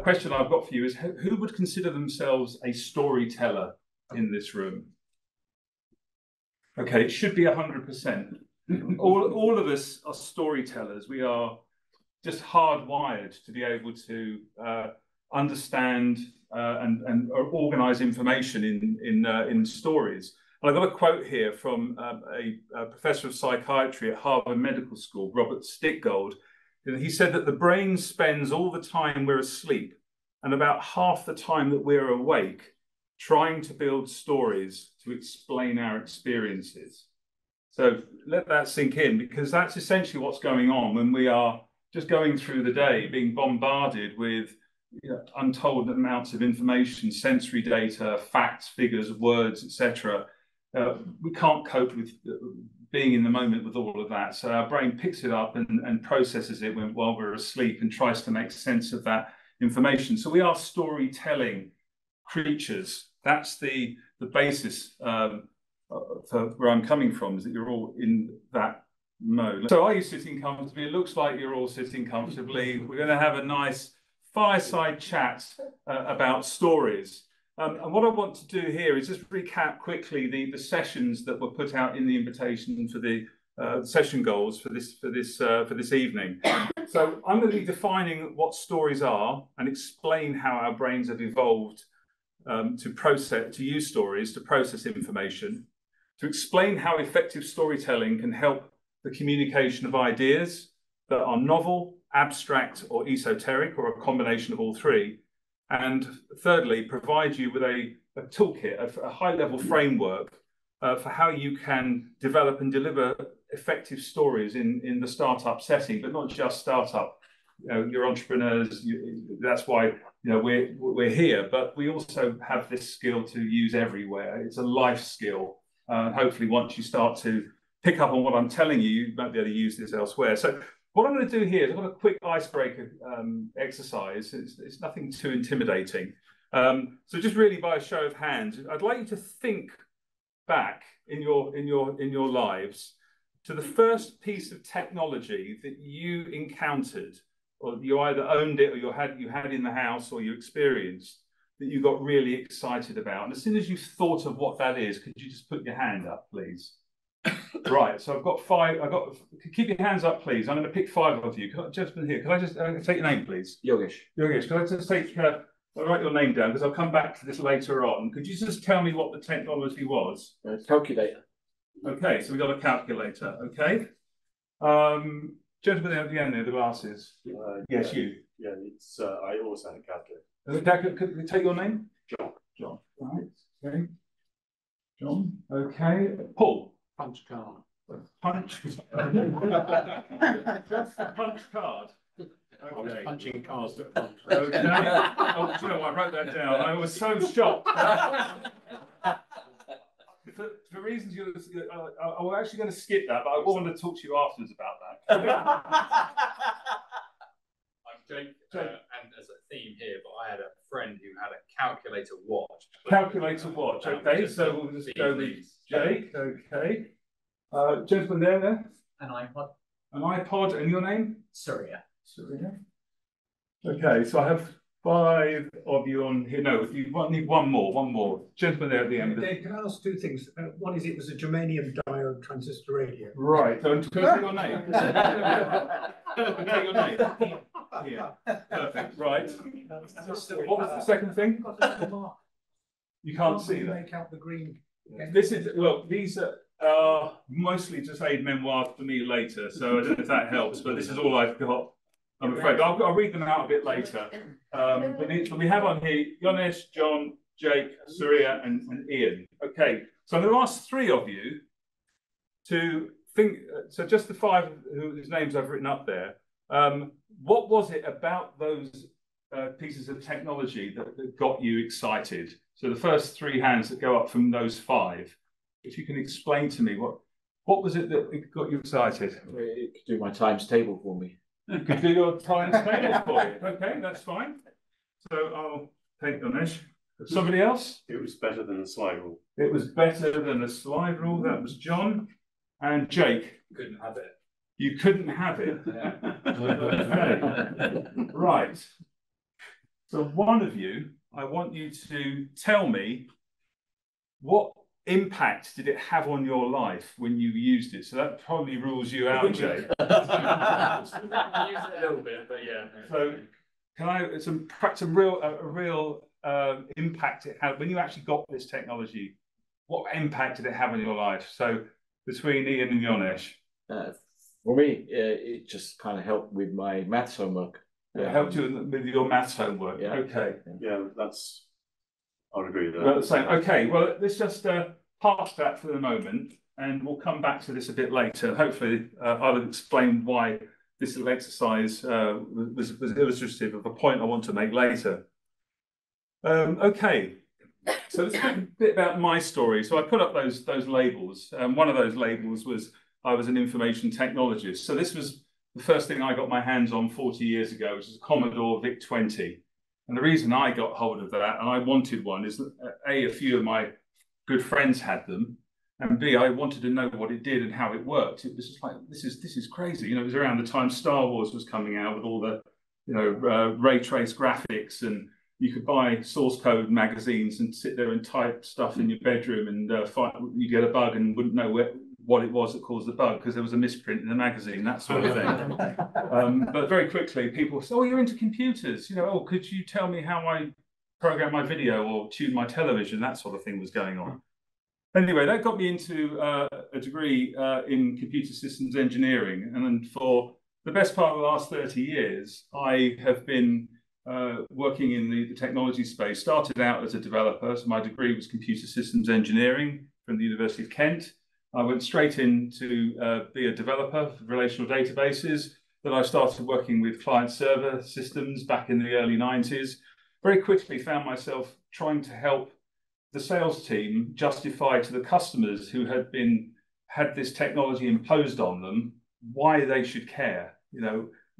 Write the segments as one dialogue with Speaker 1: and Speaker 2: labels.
Speaker 1: question I've got for you is, who would consider themselves a storyteller in this room? Okay, it should be 100%. All of us are storytellers. We are just hardwired to be able to understand and organize information in stories. And I've got a quote here from a professor of psychiatry at Harvard Medical School, Robert Stickgold. He said that the brain spends all the time we're asleep and about half the time that we're awake trying to build stories to explain our experiences. So let that sink in, because that's essentially what's going on when we are just going through the day, being bombarded with untold amounts of information, sensory data, facts, figures, words, etc. We can't cope with being in the moment with all of that. So our brain picks it up and processes it while we're asleep and tries to make sense of that information. So we are storytelling creatures. That's the basis for where I'm coming from, is that you're all in that mode. So are you sitting comfortably? It looks like you're all sitting comfortably. We're going to have a nice fireside chat about stories. And what I want to do here is just recap quickly the sessions that were put out in the invitation for the session goals for this evening. So I'm going to be defining what stories are and explain how our brains have evolved to use stories to process information, to explain how effective storytelling can help the communication of ideas that are novel, abstract, or esoteric, or a combination of all three. And thirdly, provide you with a toolkit, a high-level framework for how you can develop and deliver effective stories in the startup setting, but not just startup. You're entrepreneurs. That's why we're here. But we also have this skill to use everywhere. It's a life skill. Hopefully, once you start to pick up on what I'm telling you, you might be able to use this elsewhere. So what I'm going to do here is I've got a quick icebreaker exercise. It's nothing too intimidating. So just really by a show of hands, I'd like you to think back in your lives to the first piece of technology that you encountered, or you either owned it, or you had in the house, or you experienced, that you got really excited about. And as soon as you thought of what that is, could you just put your hand up, please? Right, so I've got 5. Keep your hands up, please. I'm going to pick 5 of you. Gentlemen here, could I just take your name, please?
Speaker 2: Yogesh.
Speaker 1: Yogesh, could I just take, I'll write your name down because I'll come back to this later on. Could you just tell me what the technology was?
Speaker 2: Calculator.
Speaker 1: Okay, so we've got a calculator. Okay. Gentleman at the end there, the glasses. Yes, you.
Speaker 3: Yeah, it's. I also had a calculator.
Speaker 1: Could we take your name?
Speaker 3: John.
Speaker 1: John. Right. Okay. John. Okay. Paul.
Speaker 2: Punch card.
Speaker 1: Punch. Punch card. Okay.
Speaker 2: Punching cards at punch.
Speaker 1: Okay. Oh, do you know what? I wrote that down. I was so shocked. For reasons I was actually going to skip that, but I want to talk to you afterwards about that.
Speaker 4: I'm Jake, and as a theme here, but I had a friend who had a calculator watch.
Speaker 1: Calculator watch. Okay, so we'll just go with Jake. Okay. Gentleman there.
Speaker 4: An iPod.
Speaker 1: An iPod, and your name?
Speaker 4: Surya.
Speaker 1: Surya. Okay, so I have 5 of you on here. No, if you need one more. Gentleman there at the end.
Speaker 5: Dave, can I ask 2 things? One is, it was a germanium diode transistor radio.
Speaker 1: Right. So can I take your name? Can I take your name? Yeah. Perfect. Right. What was the second thing? You can't see that.
Speaker 5: Make out the green.
Speaker 1: This is, well, these are mostly just a memoir for me later, so I don't know if that helps, but this is all I've got, I'm afraid. I'll read them out a bit later. But we have on here Yonesh, John, Jake, Surya, and Ian. Okay, so I'm going to ask 3 of you to think, so just the 5 whose names I've written up there, what was it about those pieces of technology that got you excited? So the first 3 hands that go up from those 5, if you can explain to me, what was it that got you excited?
Speaker 2: It could do my times table for me.
Speaker 1: It could do your times table for you. Okay, that's fine. So I'll take Yonesh. Somebody else?
Speaker 3: It was better than the slide rule.
Speaker 1: It was better than a slide rule. That was John. And Jake.
Speaker 4: Couldn't have it.
Speaker 1: You couldn't have it.
Speaker 4: Yeah.
Speaker 1: Okay. Right. So one of you, I want you to tell me what impact did it have on your life when you used it? So that probably rules you out, Jay.
Speaker 4: Use it a little bit, but yeah.
Speaker 1: So can I some real impact it had when you actually got this technology? What impact did it have on your life? So between Ian and Yonesh.
Speaker 2: For me, it just kind of helped with my maths homework.
Speaker 1: It helped you with your maths homework.
Speaker 2: Yeah.
Speaker 1: Okay.
Speaker 3: Yeah, I would agree with that.
Speaker 1: Well, the same. Okay. Well, let's just park that for the moment, and we'll come back to this a bit later. Hopefully, I'll explain why this little exercise was illustrative of a point I want to make later. Okay. So let's talk a bit about my story. So I put up those labels. One of those labels was I was an information technologist. So this was the first thing I got my hands on 40 years ago, which is a Commodore VIC-20. And the reason I got hold of that, and I wanted one, is that A, a few of my good friends had them, and B, I wanted to know what it did and how it worked. It was just like, this is crazy. You know, it was around the time Star Wars was coming out with all the, ray trace graphics, and you could buy source code magazines and sit there and type stuff in your bedroom, and you get a bug and wouldn't know what it was that caused the bug because there was a misprint in the magazine, that sort of thing. But very quickly, people said, "Oh, you're into computers. Oh, could you tell me how I program my video or tune my television?" That sort of thing was going on. Anyway, that got me into a degree in computer systems engineering, and then for the best part of the last 30 years, I have been working in the technology space. Started out as a developer, so my degree was computer systems engineering from the University of Kent. I went straight in to be a developer for relational databases. Then I started working with client-server systems back in the early 90s. Very quickly found myself trying to help the sales team justify to the customers who had this technology imposed on them why they should care.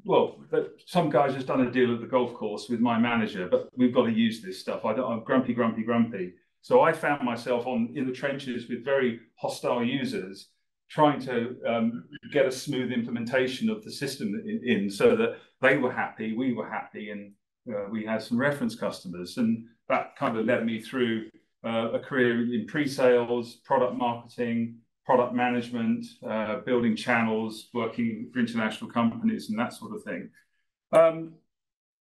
Speaker 1: Well, some guy's just done a deal at the golf course with my manager, but we've got to use this stuff. I'm grumpy. So I found myself in the trenches with very hostile users, trying to get a smooth implementation of the system in so that they were happy, we were happy, and we had some reference customers. And that kind of led me through a career in pre-sales, product marketing, product management, building channels, working for international companies and that sort of thing.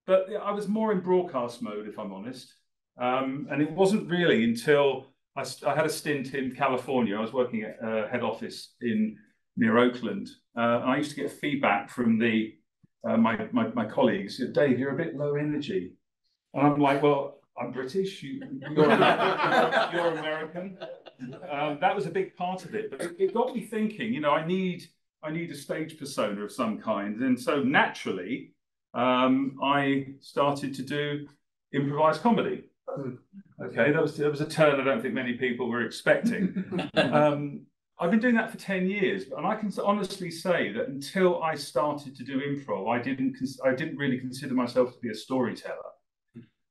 Speaker 1: But I was more in broadcast mode, if I'm honest. And it wasn't really until I had a stint in California. I was working at head office near Oakland. And I used to get feedback from my colleagues. "Dave, you're a bit low energy." And I'm like, "Well, I'm British. You're American." That was a big part of it, but it got me thinking. I need a stage persona of some kind, and so naturally, I started to do improvised comedy. Okay, that was a turn I don't think many people were expecting. I've been doing that for 10 years, and I can honestly say that until I started to do improv, I didn't really consider myself to be a storyteller.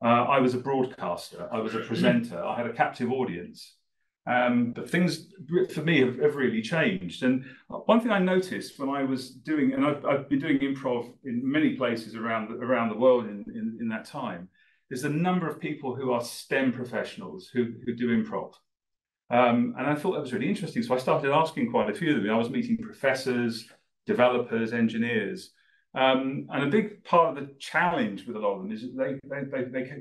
Speaker 1: I was a broadcaster, I was a presenter, I had a captive audience. But things for me have really changed. And one thing I noticed when I was doing, and I've been doing improv in many places around the world in that time, is the number of people who are STEM professionals who do improv. And I thought that was really interesting. So I started asking quite a few of them. I was meeting professors, developers, engineers. And a big part of the challenge with a lot of them is that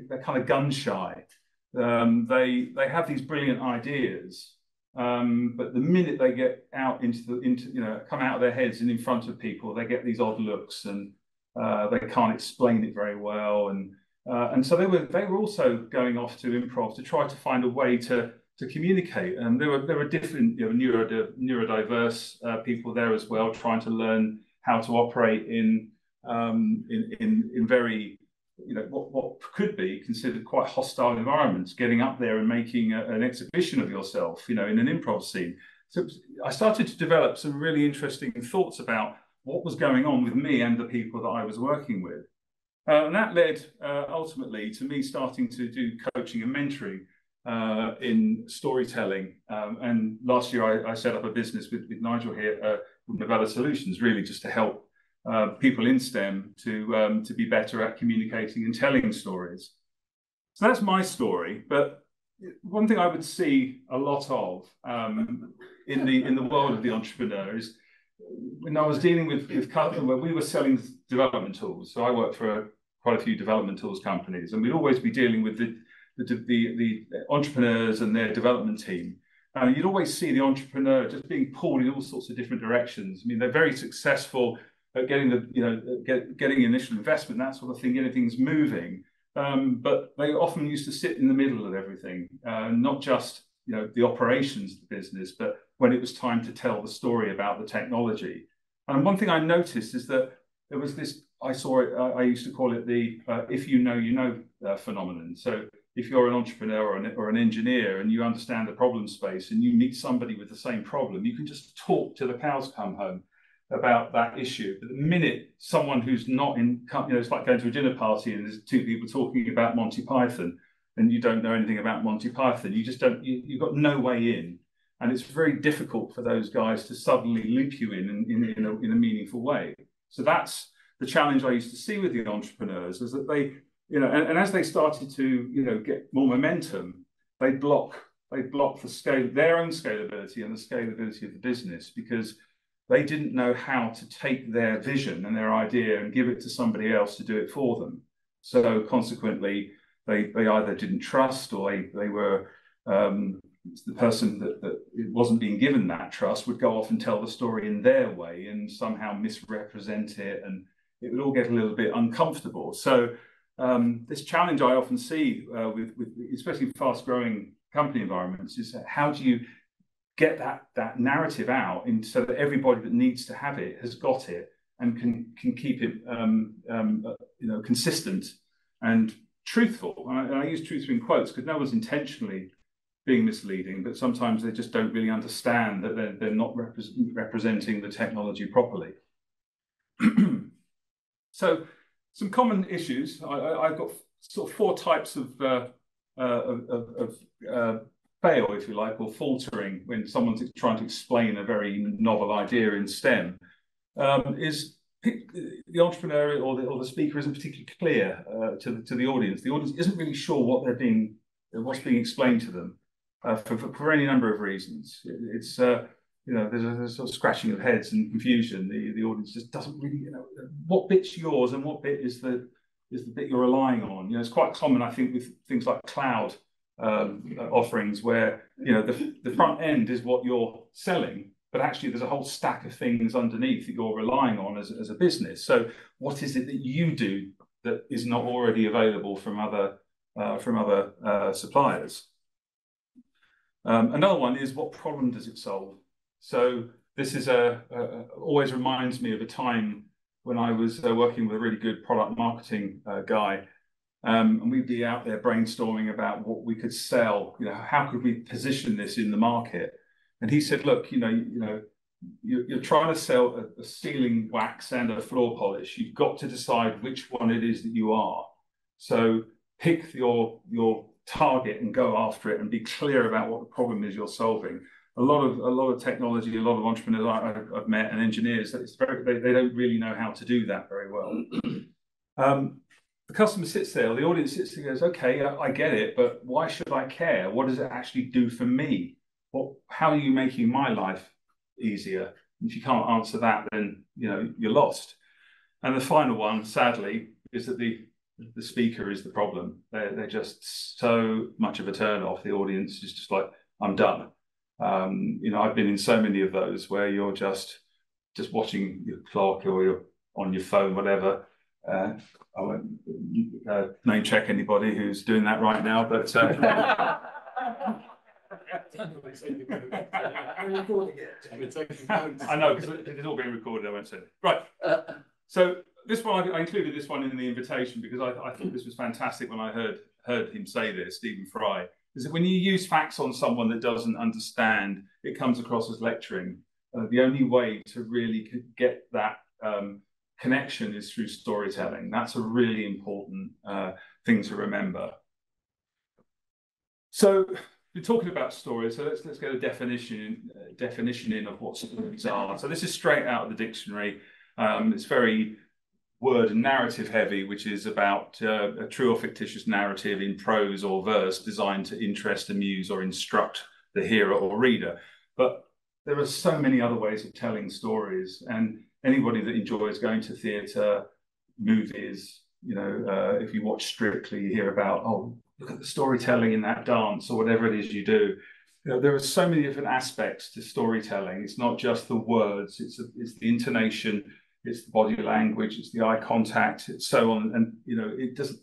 Speaker 1: they're kind of gun shy. They have these brilliant ideas, but the minute they get out come out of their heads and in front of people, they get these odd looks, and they can't explain it very well. And so they were also going off to improv to try to find a way to communicate. And there were different neurodiverse people there as well, trying to learn how to operate in very what could be considered quite hostile environments, getting up there and making an exhibition of yourself, in an improv scene. So I started to develop some really interesting thoughts about what was going on with me and the people that I was working with. And that led ultimately to me starting to do coaching and mentoring in storytelling. And last year I set up a business with Nigel here, Novella Solutions, really just to help people in STEM to be better at communicating and telling stories. So that's my story. But one thing I would see a lot of in the world of the entrepreneur is when I was dealing with customers where we were selling development tools. So I worked for quite a few development tools companies, and we'd always be dealing with the entrepreneurs and their development team. And you'd always see the entrepreneur just being pulled in all sorts of different directions. I mean, they're very successful at getting getting initial investment, that sort of thing, getting things moving. But they often used to sit in the middle of everything, not just the operations of the business, but when it was time to tell the story about the technology. And one thing I noticed is that there was this, I saw it, I used to call it the if you know, you know phenomenon. So if you're an entrepreneur or an engineer and you understand the problem space and you meet somebody with the same problem, you can just talk till the cows come home about that issue. But the minute someone who's not in, it's like going to a dinner party and there's two people talking about Monty Python and you don't know anything about Monty Python, you just don't, you've got no way in. And it's very difficult for those guys to suddenly loop you in a meaningful way. So that's the challenge I used to see with the entrepreneurs, is that they, and as they started to, get more momentum, they block the scale, their own scalability and the scalability of the business, because they didn't know how to take their vision and their idea and give it to somebody else to do it for them. So consequently, they either didn't trust, or they were the person that wasn't being given that trust would go off and tell the story in their way and somehow misrepresent it, and it would all get a little bit uncomfortable. So this challenge I often see with especially fast-growing company environments is how do you get that narrative out so that everybody that needs to have it has got it and can keep it consistent and truthful. And I use truthful in quotes because no one's intentionally being misleading, but sometimes they just don't really understand that they're not representing the technology properly. So some common issues. I've got sort of 4 types of fail, if you like, or faltering when someone's trying to explain a very novel idea in STEM. Is the entrepreneur or the speaker isn't particularly clear to the audience. The audience isn't really sure what's being explained to them for any number of reasons. It's there's a sort of scratching of heads and confusion. The audience just doesn't really what bit's yours and what bit is the bit you're relying on. It's quite common, I think, with things like cloud offerings where the front end is what you're selling, but actually there's a whole stack of things underneath that you're relying on as a business. So what is it that you do that is not already available from other suppliers? Another one is, what problem does it solve? So this is always reminds me of a time when I was working with a really good product marketing guy. And we'd be out there brainstorming about what we could sell. How could we position this in the market? And he said, "Look, you're trying to sell a ceiling wax and a floor polish. You've got to decide which one it is that you are. So pick your target and go after it, and be clear about what the problem is you're solving." A lot of technology, a lot of entrepreneurs I've met and engineers, they don't really know how to do that very well. The customer sits there, or the audience sits there and goes, "Okay, I get it, but why should I care? What does it actually do for me? How are you making my life easier?" And if you can't answer that, then you're lost. And the final one, sadly, is that the speaker is the problem. They're just so much of a turn off. The audience is just like, "I'm done." I've been in so many of those where you're just watching your clock, or you're on your phone, whatever. I won't name check anybody who's doing that right now, but I know, because it's all being recorded. I won't say it. Right. So this one, I included this one in the invitation because I thought this was fantastic when I heard him say this, Stephen Fry, is that when you use facts on someone that doesn't understand, it comes across as lecturing. The only way to really get that connection is through storytelling. That's a really important thing to remember. So we're talking about stories, so let's get a definition in of what stories are. So this is straight out of the dictionary. It's very word and narrative heavy, which is about a true or fictitious narrative in prose or verse designed to interest, amuse, or instruct the hearer or reader. But there are so many other ways of telling stories, and anybody that enjoys going to theatre, movies, if you watch Strictly, you hear about, oh, look at the storytelling in that dance or whatever it is you do. There are so many different aspects to storytelling. It's not just the words, it's the intonation, it's the body language, it's the eye contact, it's so on. And, it doesn't,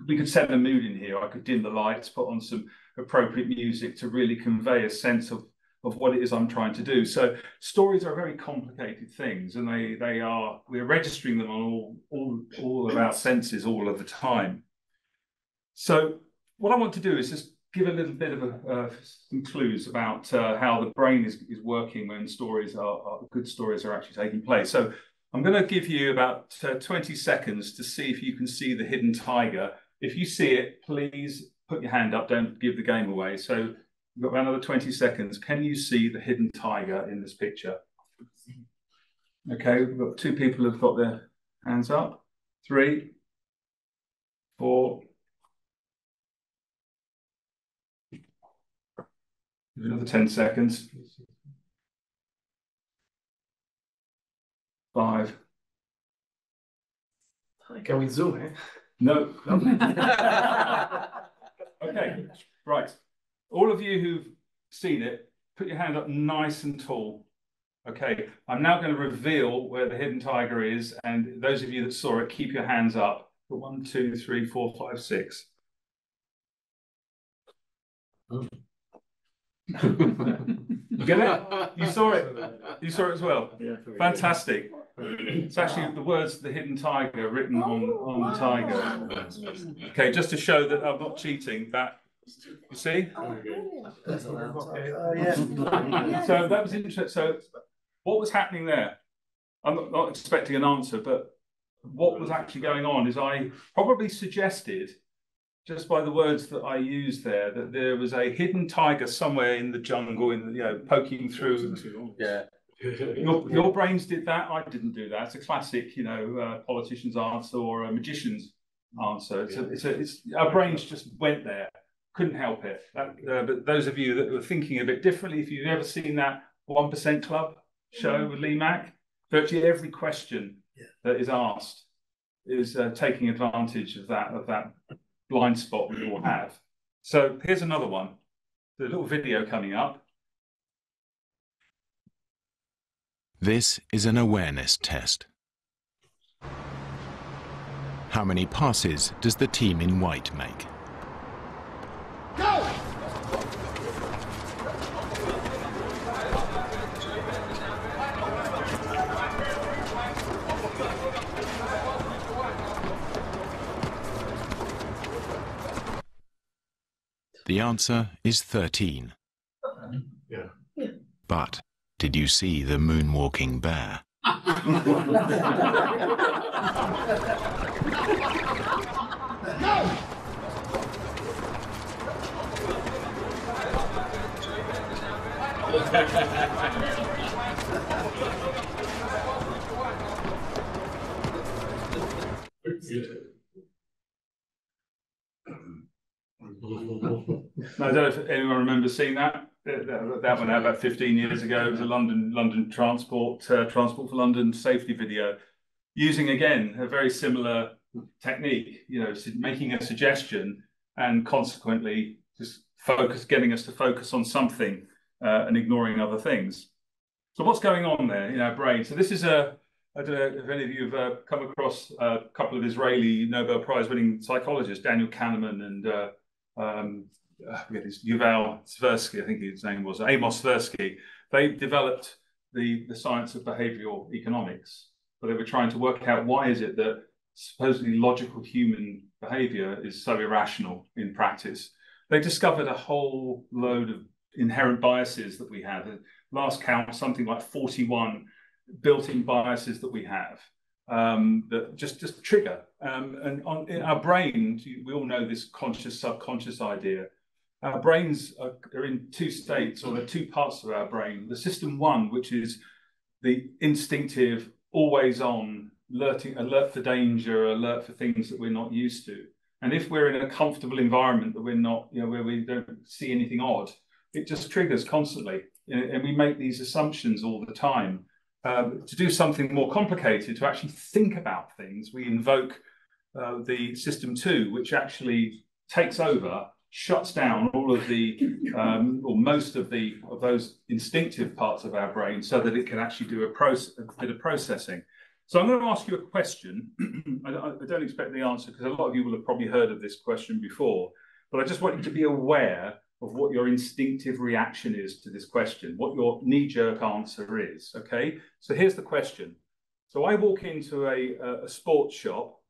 Speaker 1: we could set a mood in here. I could dim the lights, put on some appropriate music to really convey a sense of what it is I'm trying to do. So stories are very complicated things, and we're registering them on all of our senses all of the time. So what I want to do is just give a little bit of some clues about how the brain is working when good stories are actually taking place. So I'm going to give you about 20 seconds to see if you can see the hidden tiger. If you see it, please put your hand up, don't give the game away. So we've got about another 20 seconds. Can you see the hidden tiger in this picture? Okay, we've got 2 people who've got their hands up. 3, 4. Another 10 seconds. 5.
Speaker 6: Can we zoom, eh?
Speaker 1: No. Okay, right. All of you who've seen it, put your hand up nice and tall. Okay, I'm now going to reveal where the hidden tiger is, and those of you that saw it, keep your hands up. 1, 2, 3, 4, 5, 6. You get it? You saw it. You saw it as well.
Speaker 3: Yeah.
Speaker 1: Fantastic. It's actually the words "the hidden tiger" written on the tiger. Okay, just to show that I'm not cheating. That you see. So that was interesting. So what was happening there? I'm not expecting an answer, but what was actually going on is I probably suggested, just by the words that I used there, that there was a hidden tiger somewhere in the jungle, poking through.
Speaker 2: Yeah.
Speaker 1: Your brains did that. I didn't do that. It's a classic, politician's answer or a magician's answer. It's our brains just went there. Couldn't help it. But those of you that were thinking a bit differently, if you've ever seen that 1% Club show with Lee Mack, virtually every question that is asked is taking advantage of that blind spot we all have. So here's another one. The little video coming up.
Speaker 7: This is an awareness test. How many passes does the team in white make?
Speaker 8: Go!
Speaker 7: The answer is 13.
Speaker 3: Yeah.
Speaker 7: But did you see the moonwalking bear?
Speaker 1: I don't know if anyone remembers seeing that. That went out about 15 years ago. It was a London Transport for London safety video, using again a very similar technique. Making a suggestion and consequently just getting us to focus on something and ignoring other things. So what's going on there in our brain? So this is I don't know if any of you have come across a couple of Israeli Nobel Prize-winning psychologists, Daniel Kahneman and Yuval Tversky, I think his name was, Amos Tversky. They developed the science of behavioral economics, where they were trying to work out why is it that supposedly logical human behavior is so irrational in practice. They discovered a whole load of inherent biases that we have. At last count, something like 41 built-in biases that we have that just trigger. And in our brain, we all know this conscious, subconscious idea. Our brains are in 2 states, or there are 2 parts of our brain. The system 1, which is the instinctive always on, alert for danger, alert for things that we're not used to. And if we're in a comfortable environment that we're not, where we don't see anything odd, it just triggers constantly. And we make these assumptions all the time. To do something more complicated, to actually think about things, we invoke the system 2, which actually takes over, shuts down all of the, or most of those instinctive parts of our brain so that it can actually do a bit of processing. So I'm going to ask you a question. I don't expect the answer because a lot of you will have probably heard of this question before, but I just want you to be aware of what your instinctive reaction is to this question, what your knee-jerk answer is, okay? So here's the question. So I walk into a sports shop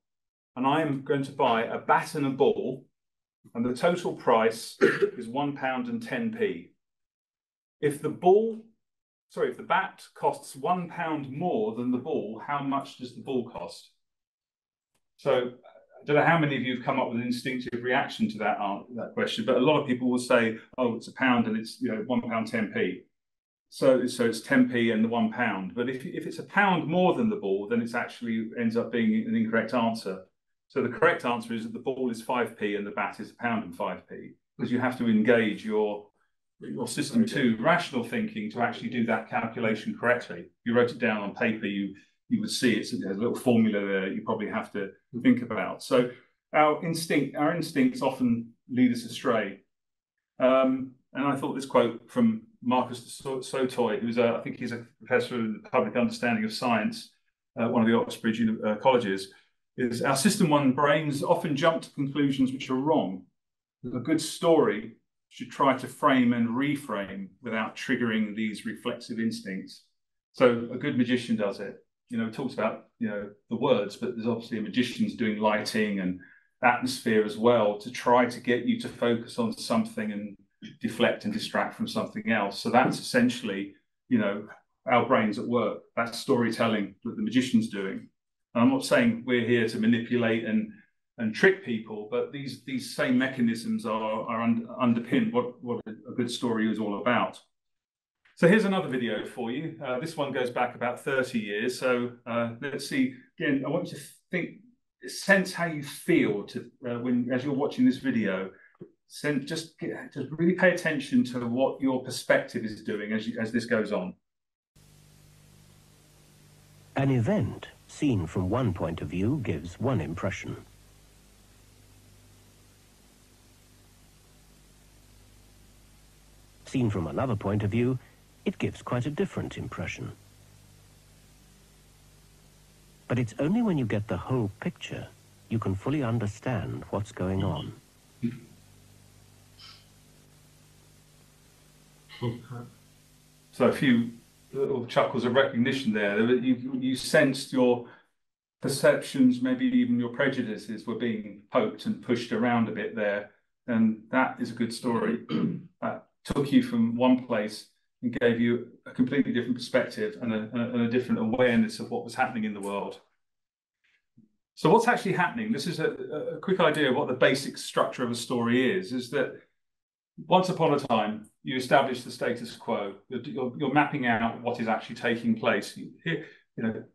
Speaker 1: and I'm going to buy a bat and a ball, and the total price is £1.10. If the bat costs £1 more than the ball, how much does the ball cost? So I don't know how many of you have come up with an instinctive reaction to that question, but a lot of people will say, oh, it's £1 and it's £1.10. So it's 10p and the £1. But if it's £1 more than the ball, then it's actually ends up being an incorrect answer. So the correct answer is that the ball is 5p and the bat is £1 and 5p, because you have to engage your system 2 rational thinking to actually do that calculation correctly. If you wrote it down on paper, you would see there's a little formula there you probably have to think about. So our instincts often lead us astray. And I thought this quote from Marcus de Sautoy, who's I think he's a professor in the public understanding of science, one of the Oxbridge colleges, is our system 1 brains often jump to conclusions which are wrong. A good story should try to frame and reframe without triggering these reflexive instincts. So a good magician does it. It talks about, the words, but there's obviously a magician's doing lighting and atmosphere as well to try to get you to focus on something and deflect and distract from something else. So that's essentially, our brains at work. That's storytelling that the magician's doing. And I'm not saying we're here to manipulate and trick people, but these same mechanisms are underpinned what a good story is all about. So here's another video for you. This one goes back about 30 years. So let's see. Again, I want you to sense how you feel as you're watching this video. Just really pay attention to what your perspective is doing as this goes on.
Speaker 6: An event seen from one point of view gives one impression. Seen from another point of view, it gives quite a different impression. But it's only when you get the whole picture you can fully understand what's going on.
Speaker 1: So a few little chuckles of recognition there. You sensed your perceptions, maybe even your prejudices were being poked and pushed around a bit there. And that is a good story. That took you from one place and gave you a completely different perspective and a different awareness of what was happening in the world. So what's actually happening? This is a quick idea of what the basic structure of a story is that once upon a time, you establish the status quo. You're mapping out what is actually taking place.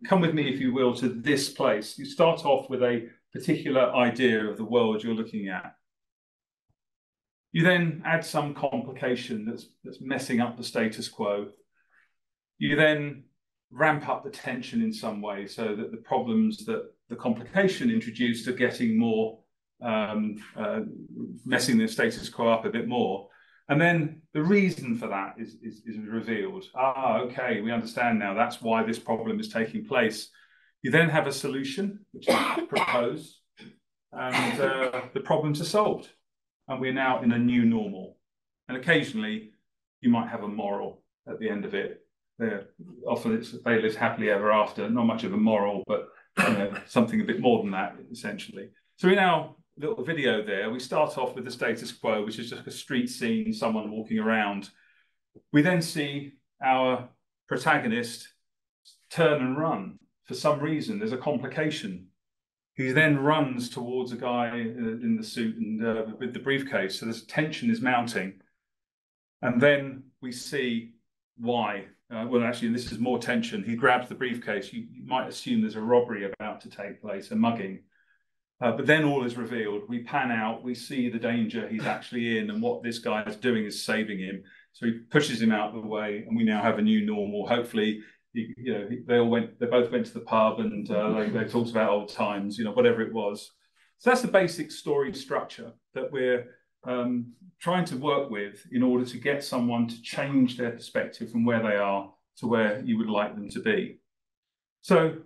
Speaker 1: Come with me, if you will, to this place. You start off with a particular idea of the world you're looking at. You then add some complication that's messing up the status quo. You then ramp up the tension in some way so that the problems that the complication introduced are getting more, messing the status quo up a bit more. And then the reason for that is revealed. Okay, we understand now. That's why this problem is taking place. You then have a solution, which is proposed, and the problems are solved. And we're now in a new normal. And occasionally, you might have a moral at the end of it. Often they live happily ever after. Not much of a moral, but something a bit more than that, essentially. So in our little video there, we start off with the status quo, which is just a street scene, someone walking around. We then see our protagonist turn and run. For some reason, there's a complication. He then runs towards a guy in the suit and with the briefcase. So this tension is mounting. And then we see why well, actually, this is more tension. He grabs the briefcase. You might assume there's a robbery about to take place, a mugging. But then all is revealed. We pan out, we see the danger he's actually in, and what this guy is doing is saving him. So he pushes him out of the way, and we now have a new normal. Hopefully, they both went to the pub, and they talked about old times, whatever it was. So that's the basic story structure that we're trying to work with in order to get someone to change their perspective from where they are to where you would like them to be. So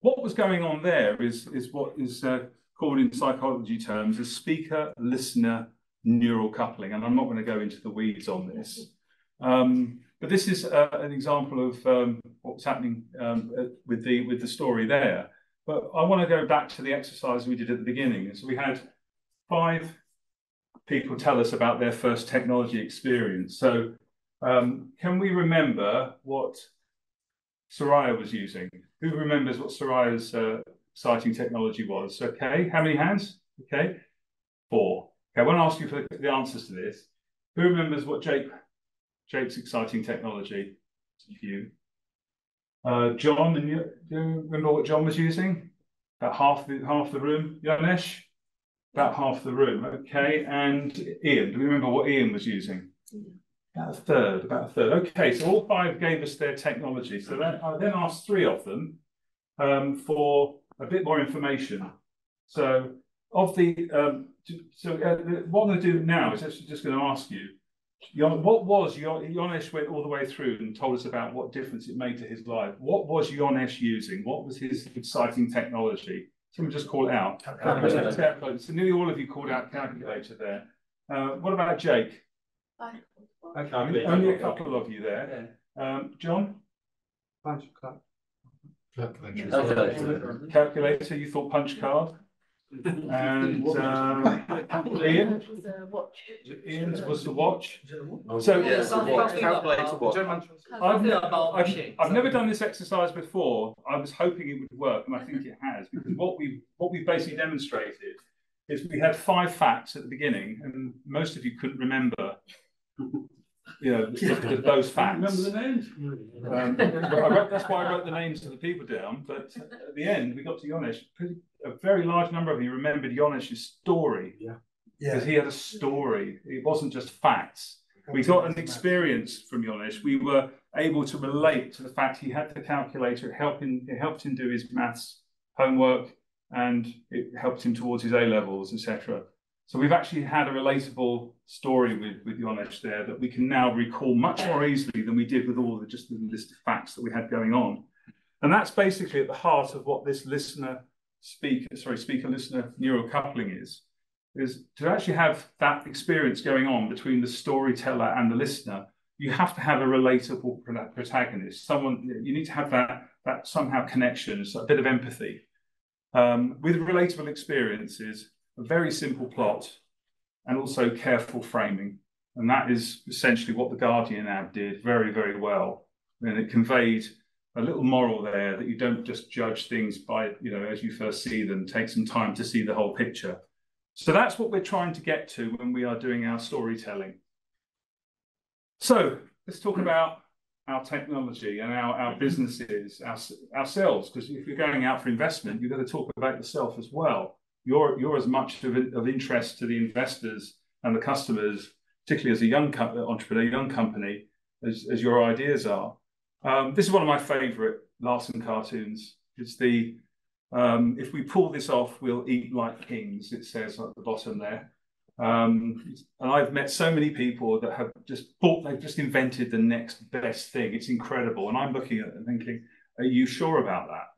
Speaker 1: what was going on there is what is called in psychology terms as speaker-listener neural coupling. And I'm not going to go into the weeds on this. But this is an example of what's happening with the story there. But I want to go back to the exercise we did at the beginning. So we had 5 people tell us about their first technology experience. So can we remember what Soraya was using? Who remembers what Soraya's exciting technology was? Okay, how many hands? Okay, 4. Okay, I want to ask you for the answers to this. Who remembers what Jake's exciting technology? You. John, do you remember what John was using? About half the room. Yanesh? About half the room. Okay, and Ian, do we remember what Ian was using? About a third. Okay, so all 5 gave us their technology. So I then asked 3 of them for a bit more information. So what I'm going to do now is actually just going to ask you, Yanesh went all the way through and told us about what difference it made to his life. What was Yanesh using? What was his exciting technology? Someone just call it out. Calculator. So nearly all of you called out calculator there. What about Jake? Only a couple of you there. John? Calculator, you thought punch card. And Ian? Ian's was the watch. So I've never done this exercise before. I was hoping it would work, and I think it has, because what we basically demonstrated is we had 5 facts at the beginning, and most of you couldn't remember those facts.
Speaker 2: Remember the names?
Speaker 1: That's why I wrote the names of the people down. But at the end, we got to Yanesh. A very large number of you remembered Yanesh's story. Yeah. Because he had a story. It wasn't just facts. We got an experience from Yanesh. We were able to relate to the fact he had the calculator. It helped him do his maths homework, and it helped him towards his A-levels, etc. So we've actually had a relatable story with Yanesh there that we can now recall much more easily than we did with all just the list of facts that we had going on. And that's basically at the heart of what this speaker-listener neural coupling is to actually have that experience going on between the storyteller and the listener. You have to have a relatable protagonist. You need to have that somehow connection, so a bit of empathy. With relatable experiences, a very simple plot, and also careful framing. And that is essentially what the Guardian ad did very, very well. And it conveyed a little moral there that you don't just judge things by, as you first see them, take some time to see the whole picture. So that's what we're trying to get to when we are doing our storytelling. So let's talk about our technology and our businesses, ourselves, because if you're going out for investment, you've got to talk about yourself as well. You're as much of interest to the investors and the customers, particularly as a young entrepreneur, young company, as your ideas are. This is one of my favourite Larson cartoons. It's the if we pull this off, we'll eat like kings. It says at the bottom there. And I've met so many people that have they've just invented the next best thing. It's incredible. And I'm looking at it and thinking, are you sure about that?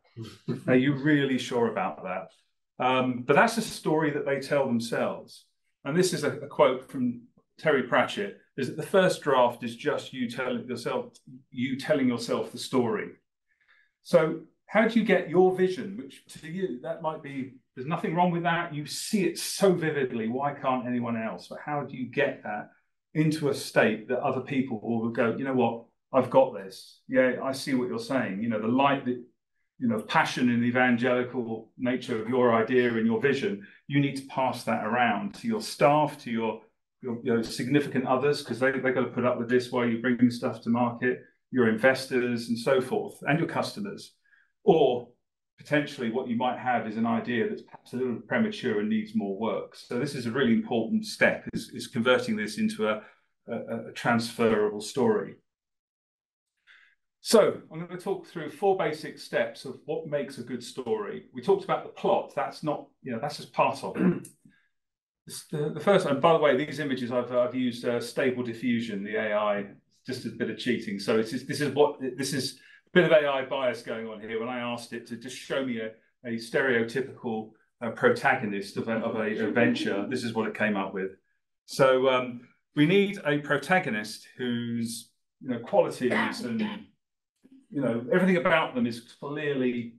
Speaker 1: Are you really sure about that? But that's a story that they tell themselves. And this is a quote from Terry Pratchett, is that the first draft is just you telling yourself the story. So how do you get your vision, which to you, that might be, there's nothing wrong with that. You see it so vividly. Why can't anyone else? But how do you get that into a state that other people will go, you know what, I've got this. Yeah, I see what you're saying. The light that, passion and evangelical nature of your idea and your vision, you need to pass that around to your staff, to your significant others, because they've got to put up with this while you're bringing stuff to market. your investors and so forth, and your customers. Or potentially what you might have is an idea that's perhaps a little premature and needs more work. So this is a really important step, is converting this into a transferable story. So I'm going to talk through 4 basic steps of what makes a good story. We talked about the plot. That's not, that's just part of it. The first, and by the way, these images I've used Stable Diffusion, the AI, just a bit of cheating. So this is a bit of AI bias going on here. When I asked it to just show me a stereotypical protagonist of a venture, this is what it came up with. So we need a protagonist whose qualities and everything about them is clearly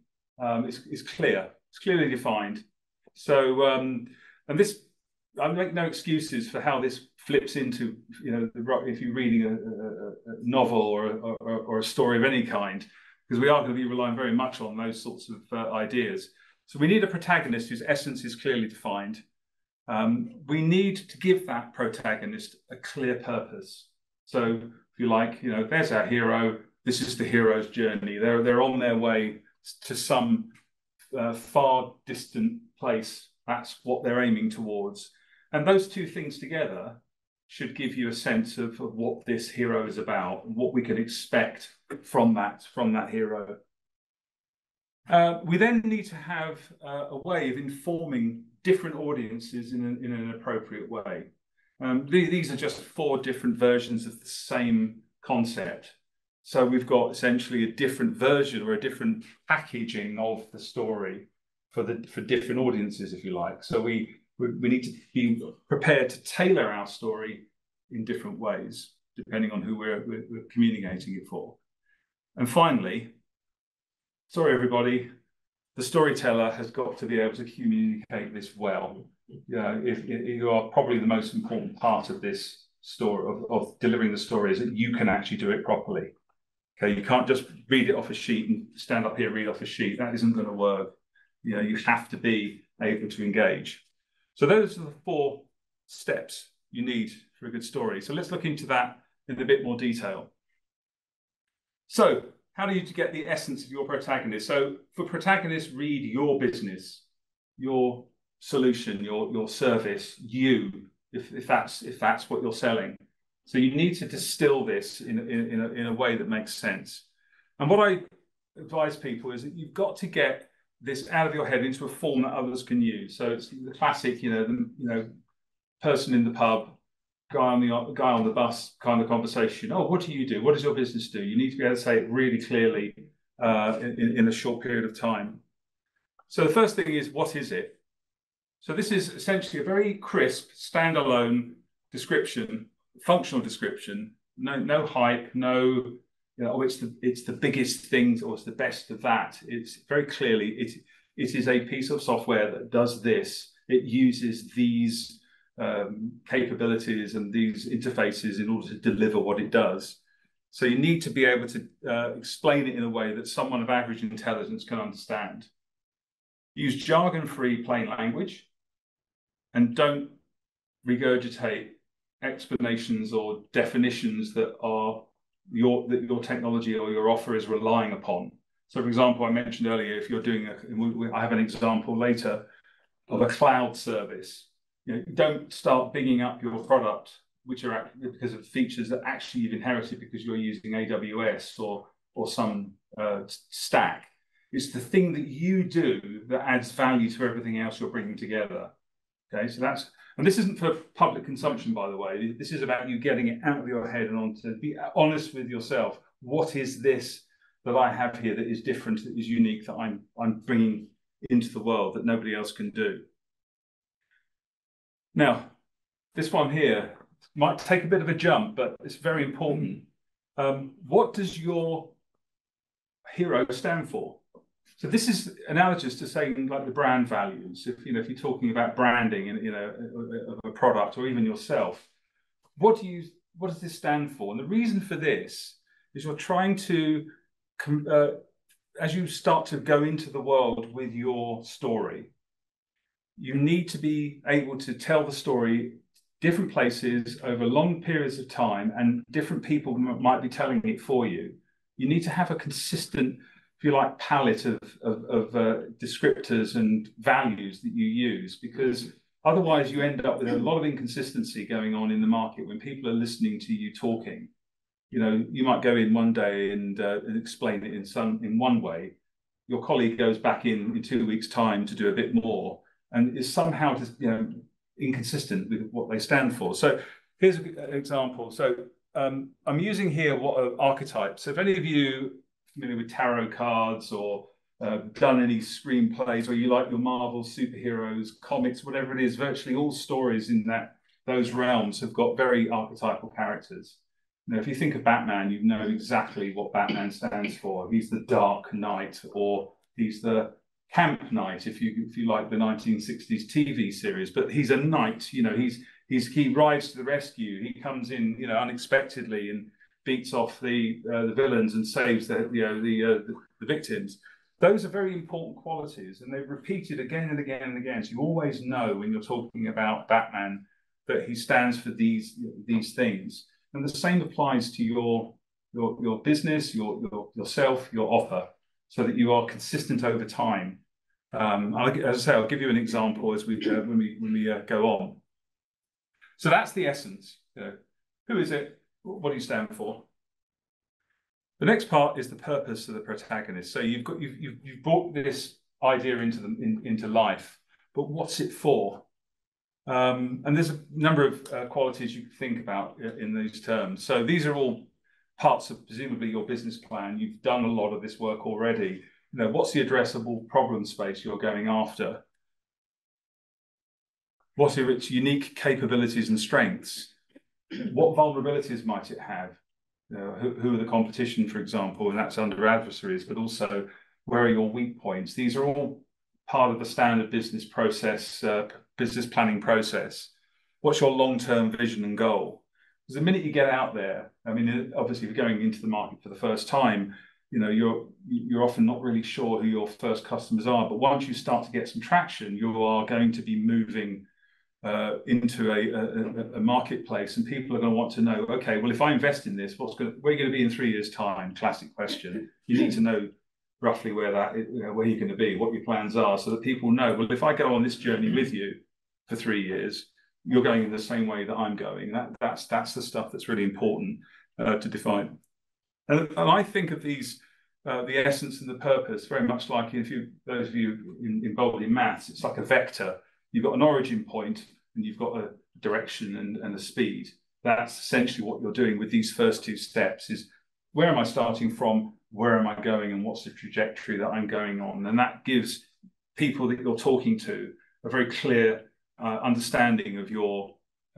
Speaker 1: is clear. It's clearly defined. So and this, I make no excuses for how this flips into if you're reading a novel or a story of any kind, because we are going to be relying very much on those sorts of ideas. So we need a protagonist whose essence is clearly defined. We need to give that protagonist a clear purpose. So if you like, there's our hero. This is the hero's journey. They're on their way to some far distant place. That's what they're aiming towards. And those two things together should give you a sense of what this hero is about, what we can expect from that hero. We then need to have a way of informing different audiences in an appropriate way. These are just 4 different versions of the same concept. So we've got essentially a different version or a different packaging of the story for different audiences, if you like. So we need to be prepared to tailor our story in different ways, depending on who we're communicating it for. And finally, sorry everybody, the storyteller has got to be able to communicate this well. If you are probably the most important part of this story, of delivering the story, is that you can actually do it properly. Okay, you can't just read it off a sheet and stand up here, read off a sheet. That isn't going to work. You have to be able to engage. So those are the 4 steps you need for a good story. So let's look into that in a bit more detail. So how do you get the essence of your protagonist? So for protagonists, read your business, your solution, your service, if that's what you're selling. So you need to distill this in a way that makes sense. And what I advise people is that you've got to get this out of your head into a form that others can use. So it's the classic, person in the pub, guy on the bus kind of conversation. Oh, what do you do? What does your business do? You need to be able to say it really clearly in a short period of time. So the first thing is, what is it? So this is essentially a very crisp, standalone description, functional description. No hype, no, it's the biggest thing or it's the best of that. It's very clearly it is a piece of software that does this. It uses these capabilities and these interfaces in order to deliver what it does. So you need to be able to explain it in a way that someone of average intelligence can understand. Use jargon-free plain language, and don't regurgitate explanations or definitions that your technology or your offer is relying upon. So, for example, I mentioned earlier, if you're doing I have an example later of a cloud service. Don't start bigging up your product, which are because of features that actually you've inherited because you're using AWS or some stack. It's the thing that you do that adds value to everything else you're bringing together. Okay, so and this isn't for public consumption, by the way. This is about you getting it out of your head and on to be honest with yourself. What is this that I have here that is different, that is unique, that I'm bringing into the world that nobody else can do? Now, this one here might take a bit of a jump, but it's very important. What does your hero stand for? So this is analogous to saying like the brand values. If you're talking about branding of a product or even yourself, what does this stand for? And the reason for this is you're trying to, as you start to go into the world with your story, you need to be able to tell the story different places over long periods of time, and different people might be telling it for you. You need to have a consistent, if you like, palette of descriptors and values that you use, because otherwise you end up with a lot of inconsistency going on in the market when people are listening to you talking. You know, you might go in one day and explain it in one way. Your colleague goes back in 2 weeks' time to do a bit more, and is somehow just, you know, inconsistent with what they stand for. So here's an example. So I'm using here what are archetypes. So if any of you are familiar with tarot cards or done any screenplays, or you like your Marvel superheroes, comics, whatever it is, virtually all stories in those realms have got very archetypal characters. Now, if you think of Batman, you know exactly what Batman stands for. He's the Dark Knight, or he's the Camp Knight, if you like the 1960s TV series. But he's a knight. You know, he rides to the rescue. He comes in, you know, unexpectedly and beats off the villains and saves the victims. Those are very important qualities, and they're repeated again and again and again. So you always know when you're talking about Batman that he stands for these things. And the same applies to your business, yourself, your offer, so that you are consistent over time. As I say, I'll give you an example as we when we go on. So that's the essence. You know, who is it? What do you stand for? The next part is the purpose of the protagonist. So you've brought this idea into life, but what's it for? And there's a number of qualities you can think about in these terms. So these are all parts of presumably your business plan. You've done a lot of this work already. You know, what's the addressable problem space you're going after? What are its unique capabilities and strengths? What vulnerabilities might it have? You know, who are the competition, for example, and that's under adversaries, but also where are your weak points? These are all part of the standard business process, business planning process. What's your long-term vision and goal? Because the minute you get out there, I mean, obviously, if you're going into the market for the first time, you know, you're often not really sure who your first customers are. But once you start to get some traction, you are going to be moving into a marketplace, and people are going to want to know, okay, well, if I invest in this, where are you going to be in 3 years' time? Classic question. You need to know roughly where where you're going to be, what your plans are, so that people know, well, if I go on this journey with you for 3 years, you're going in the same way that I'm going. That's the stuff that's really important to define. And I think of these, the essence and the purpose, very much like those of you involved in maths, it's like a vector. You've got an origin point and you've got a direction and a speed. That's essentially what you're doing with these first two steps, is where am I starting from, where am I going, and what's the trajectory that I'm going on? And that gives people that you're talking to a very clear understanding of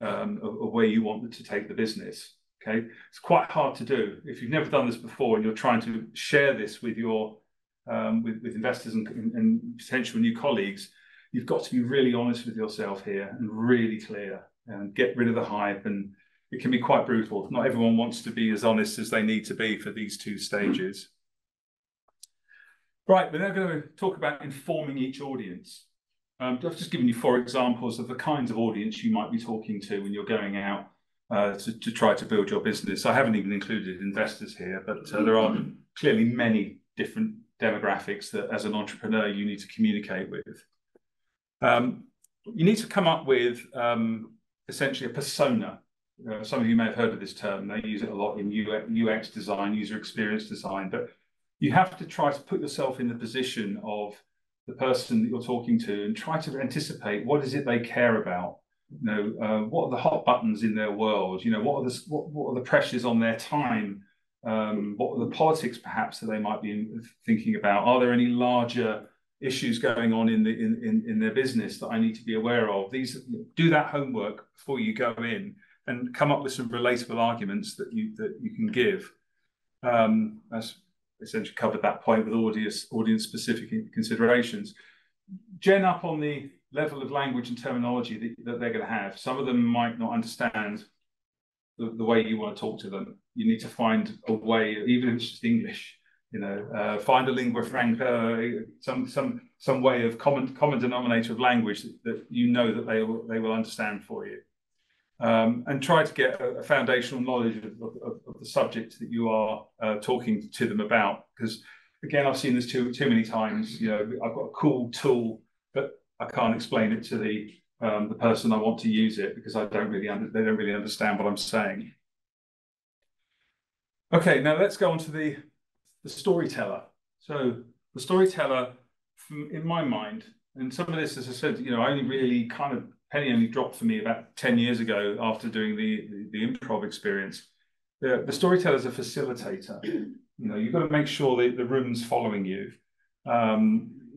Speaker 1: of where you want to take the business. Okay, it's quite hard to do if you've never done this before and you're trying to share this with your with investors and potential new colleagues. You've got to be really honest with yourself here and really clear, and get rid of the hype. And it can be quite brutal. Not everyone wants to be as honest as they need to be for these two stages. Right, we're now going to talk about informing each audience. I've just given you 4 examples of the kinds of audience you might be talking to when you're going out to try to build your business. I haven't even included investors here, but there are clearly many different demographics that as an entrepreneur you need to communicate with. You need to come up with essentially a persona. Some of you may have heard of this term. They use it a lot in UX design, user experience design, but you have to try to put yourself in the position of the person that you're talking to and try to anticipate what is it they care about. You know, what are the hot buttons in their world? You know, what are the pressures on their time? What are the politics perhaps that they might be thinking about? Are there any larger issues going on in their business that I need to be aware of? Do that homework before you go in and come up with some relatable arguments that you can give. That's essentially covered that point with audience specific considerations. Gen up on the level of language and terminology that they're going to have. Some of them might not understand the way you want to talk to them. You need to find a way, even if it's just English. You know, find a lingua franca, some way of common denominator of language that you know that they will understand for you. and try to get a foundational knowledge of the subject that you are talking to them about. Because again, I've seen this too many times. You know, I've got a cool tool, but I can't explain it to the person I want to use it because they don't really understand what I'm saying. Okay, now let's go on to the storyteller. So the storyteller, in my mind, and some of this, as I said, you know, I only really kind of penny only dropped for me about 10 years ago after doing the improv experience. The storyteller is a facilitator. You know, you've got to make sure that the room's following you.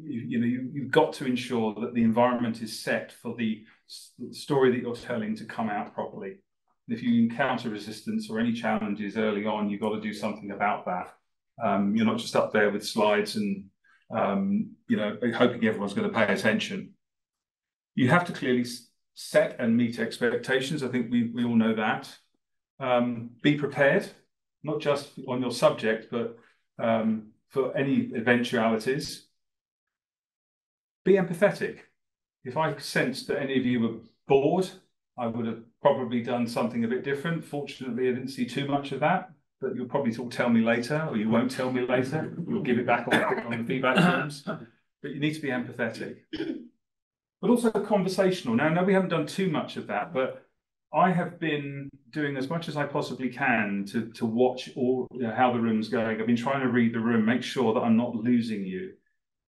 Speaker 1: You've got to ensure that the environment is set for the story that you're telling to come out properly. If you encounter resistance or any challenges early on, you've got to do something about that. You're not just up there with slides and you know, hoping everyone's going to pay attention. You have to clearly set and meet expectations. I think we all know that. Be prepared, not just on your subject, but for any eventualities. Be empathetic. If I sensed that any of you were bored, I would have probably done something a bit different. Fortunately, I didn't see too much of that, but you'll probably tell me later, or you won't tell me later. You'll give it back on the feedback forms. But you need to be empathetic. But also conversational. Now, no, we haven't done too much of that, but I have been doing as much as I possibly can to watch how the room's going. I've been trying to read the room, make sure that I'm not losing you.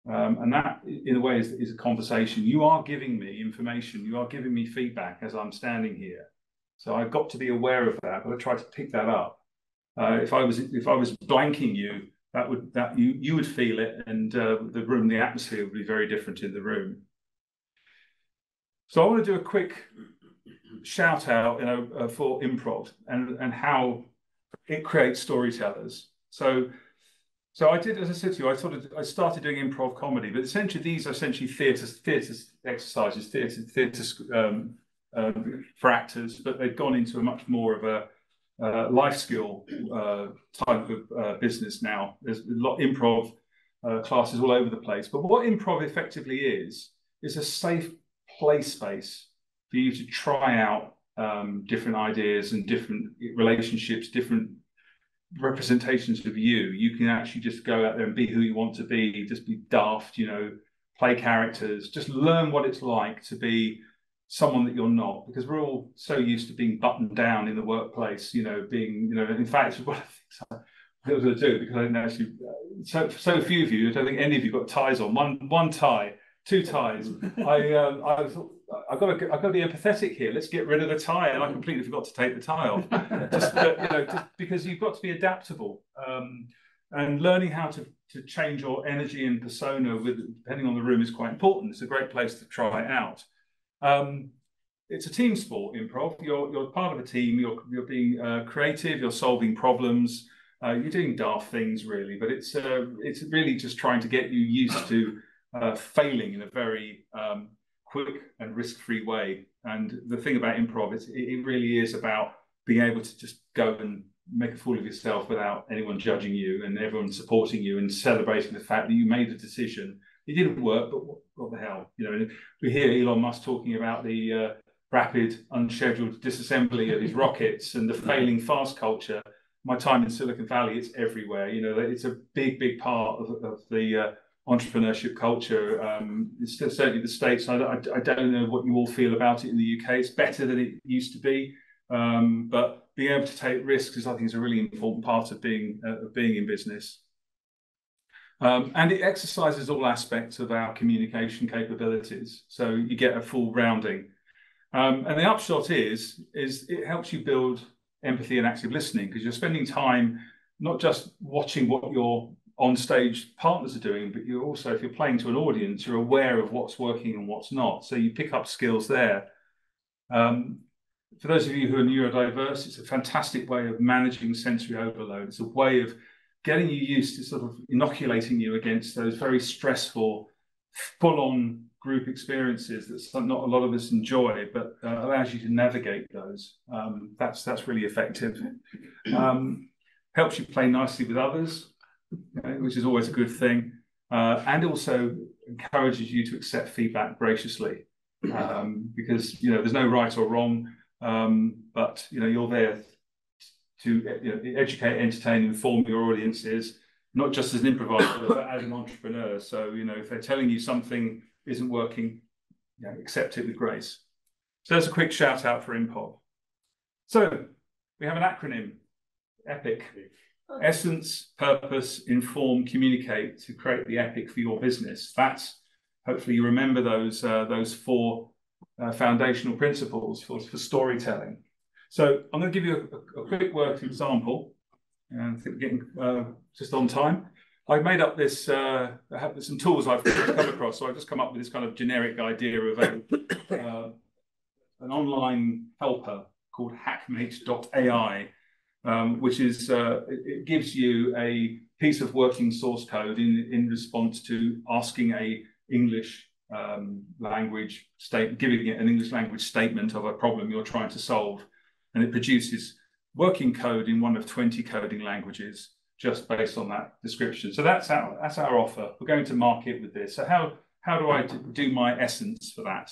Speaker 1: And that, in a way, is a conversation. You are giving me information. You are giving me feedback as I'm standing here. So I've got to be aware of that. I've got to try to pick that up. If I was blanking you, you would feel it, and the room, the atmosphere would be very different in the room. So I want to do a quick shout out, you know, for improv and how it creates storytellers. So I did, as I said to you, I started doing improv comedy, but essentially these are essentially theatre exercises, theatre for actors, but they've gone into a much more of a life skill type of business now. There's a lot of improv classes all over the place. But what improv effectively is a safe play space for you to try out different ideas and different relationships, different representations of you. You can actually just go out there and be who you want to be, just be daft, you know, play characters, just learn what it's like to be someone that you're not, because we're all so used to being buttoned down in the workplace, you know, being, you know, in fact, one of the things I was going to do, because I didn't actually, so few of you, I don't think any of you got ties on, one tie, two ties. I've got to be empathetic here. Let's get rid of the tie, and I completely forgot to take the tie off. just because you've got to be adaptable, and learning how to change your energy and persona depending on the room is quite important. It's a great place to try it out. It's a team sport, improv. You're part of a team. You're being creative. You're solving problems. You're doing daft things, really, but it's really just trying to get you used to failing in a very quick and risk-free way. And the thing about improv is it really is about being able to just go and make a fool of yourself without anyone judging you and everyone supporting you and celebrating the fact that you made a decision. It didn't work, but what the hell? You know, we hear Elon Musk talking about the rapid, unscheduled disassembly of his rockets and the failing fast culture. My time in Silicon Valley, it's everywhere. You know, it's a big part of the entrepreneurship culture. It's certainly the States. I don't know what you all feel about it in the UK. It's better than it used to be, but being able to take risks is, I think, is a really important part of being in business. And it exercises all aspects of our communication capabilities, so you get a full rounding. And the upshot is it helps you build empathy and active listening, because you're spending time not just watching what your on-stage partners are doing, but you're also, if you're playing to an audience, you're aware of what's working and what's not. So you pick up skills there. For those of you who are neurodiverse, it's a fantastic way of managing sensory overload. It's a way of getting you used to sort of inoculating you against those very stressful, full-on group experiences that not a lot of us enjoy, but allows you to navigate those. That's really effective. Helps you play nicely with others, which is always a good thing, and also encourages you to accept feedback graciously, because, you know, there's no right or wrong. but you're there to educate, entertain, inform your audiences, not just as an improviser, but as an entrepreneur. So if they're telling you something isn't working, accept it with grace. So there's a quick shout out for Impov. So we have an acronym, EPIC. Essence, purpose, inform, communicate, to create the epic for your business. That's, hopefully you remember those four foundational principles for storytelling. So I'm going to give you a quick work example, and I think we're getting just on time. I've made up this, I have some tools I've come across, so I've just come up with this kind of generic idea of an online helper called hackmate.ai, which is, it gives you a piece of working source code in response to asking a English language statement, giving it an English language statement of a problem you're trying to solve. And it produces working code in one of 20 coding languages just based on that description. So that's our offer. We're going to market with this. So how do I do my essence for that?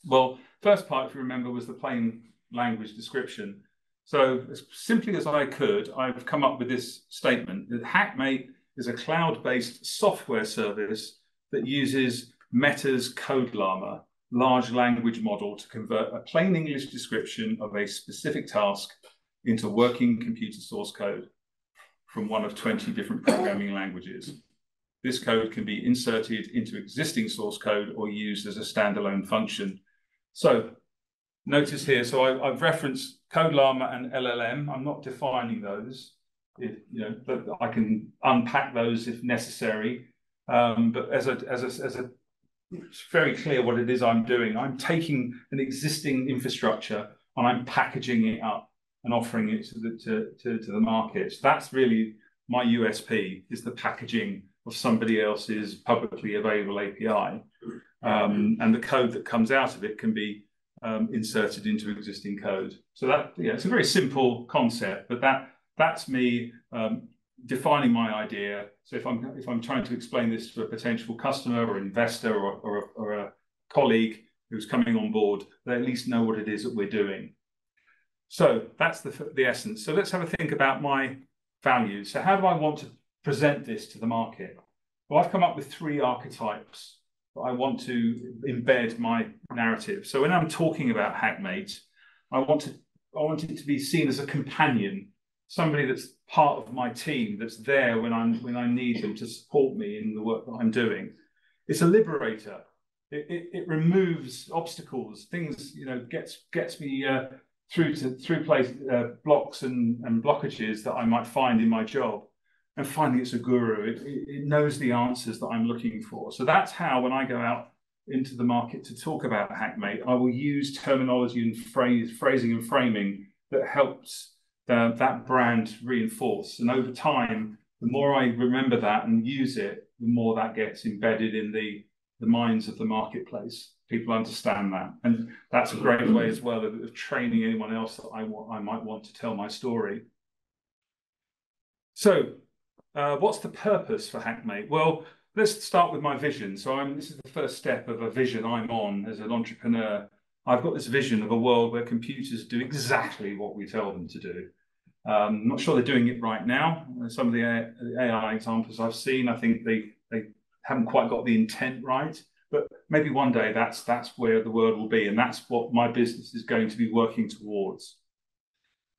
Speaker 1: Well, first part, if you remember, was the plain language description. So as simply as I could, I've come up with this statement that Hackmate is a cloud-based software service that uses Meta's Code Llama large language model to convert a plain English description of a specific task into working computer source code from one of 20 different programming languages. This code can be inserted into existing source code or used as a standalone function. So notice here, so I've referenced Code Llama and LLM. I'm not defining those, but I can unpack those if necessary. But as a it's very clear what it is I'm doing. I'm taking an existing infrastructure and I'm packaging it up and offering it to the market. So that's really my USP, is the packaging of somebody else's publicly available API. And the code that comes out of it can be inserted into existing code. So that, it's a very simple concept, but that's me defining my idea. So if I'm trying to explain this to a potential customer or investor or a colleague who's coming on board, they at least know what it is that we're doing. So that's the essence. So let's have a think about my values. So how do I want to present this to the market? Well, I've come up with 3 archetypes that I want to embed my narrative. So when I'm talking about Hackmate, I want it to be seen as a companion, somebody that's part of my team, that's there when I need them to support me in the work that I'm doing. It's a liberator. It removes obstacles, things, gets me through blocks and blockages that I might find in my job. And finally, it's a guru. It knows the answers that I'm looking for. So that's how, when I go out into the market to talk about Hackmate, I will use terminology and phrasing and framing that helps that brand reinforce. And over time, the more I remember that and use it, the more that gets embedded in the minds of the marketplace. People understand that. And that's a great way as well of training anyone else that I might want to tell my story. So what's the purpose for Hackmate? Well, let's start with my vision. So this is the first step of a vision I'm on as an entrepreneur. I've got this vision of a world where computers do exactly what we tell them to do. I'm not sure they're doing it right now. Some of the AI examples I've seen, I think they haven't quite got the intent right. But maybe one day that's where the world will be, and that's what my business is going to be working towards.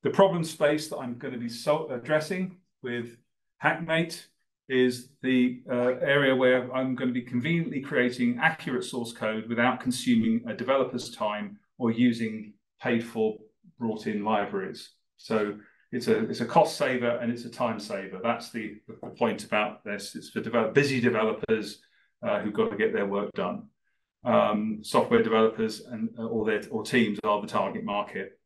Speaker 1: The problem space that I'm going to be addressing with Hackmate is the area where I'm going to be conveniently creating accurate source code without consuming a developer's time or using paid-for brought-in libraries. So it's a cost saver and it's a time saver. That's the point about this. It's for busy developers who've got to get their work done. Software developers or teams are the target market.